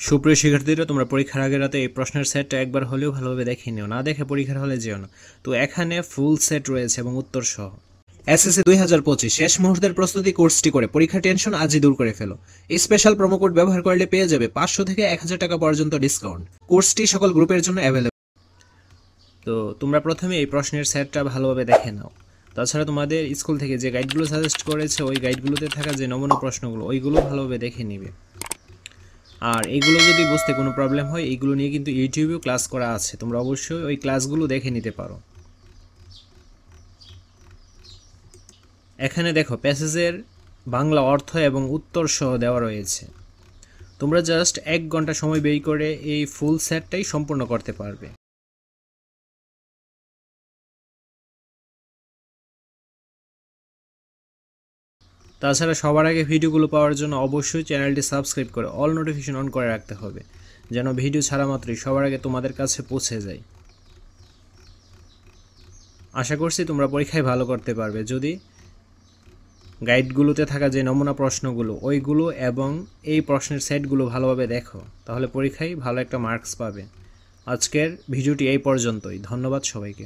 সুপ্রিয় শিক্ষার্থীরা, তোমরা পরীক্ষার আগের রাতে এই প্রশ্নের সেটটা একবার হলেও ভালোভাবে দেখে নিও, না দেখে পরীক্ষার হলে যেও না। তো এখানে ফুল সেট রয়েছে এবং উত্তর সহ। এসএসসি 2025 শেষ মুহূর্তের প্রস্তুতি কোর্সটি করে পরীক্ষার টেনশন আজই দূর করে ফেলো। এই স্পেশাল প্রোমো কোড ব্যবহার করলে পেয়ে যাবে 500 থেকে 1000 টাকা পর্যন্ত ডিসকাউন্ট। কোর্সটি সকল গ্রুপের জন্য অ্যাভেলেবল। তো তোমরা প্রথমে এই প্রশ্নের সেটটা ভালোভাবে দেখে নাও। তাছাড়া তোমাদের স্কুল থেকে যে গাইডগুলো সাজেস্ট করেছে ওই গাইডগুলোতে থাকা যে নমুনা প্রশ্নগুলো ওইগুলো ভালোভাবে দেখে নিবে। আর এইগুলো যদি বুঝতে কোনো প্রবলেম হয় এইগুলো নিয়ে কিন্তু ইউটিউবেও ক্লাস করা আছে, তোমরা অবশ্যই ওই ক্লাসগুলো দেখে নিতে পারো। এখানে দেখো প্যাসেজের বাংলা অর্থ এবং উত্তর সহ দেওয়া রয়েছে। তোমরা জাস্ট 1 ঘন্টা সময় ব্যয় করে এই ফুল সেটটাই সম্পূর্ণ করতে পারবে। তাছাড়া সবার আগে ভিডিওগুলো পাওয়ার জন্য অবশ্যই চ্যানেলটি সাবস্ক্রাইব করে অল নোটিফিকেশন অন করে রাখতে হবে, যেন ভিডিও ছাড়া মাত্রই সবার আগে তোমাদের কাছে পৌঁছে যায়। আশা করছি তোমরা পরীক্ষায় ভালো করতে পারবে যদি গাইডগুলোতে থাকা যে নমুনা প্রশ্নগুলো ওইগুলো এবং এই প্রশ্নের সেটগুলো ভালোভাবে দেখো, তাহলে পরীক্ষায় ভালো একটা মার্কস পাবে। আজকের ভিডিওটি এই পর্যন্তই। ধন্যবাদ সবাইকে।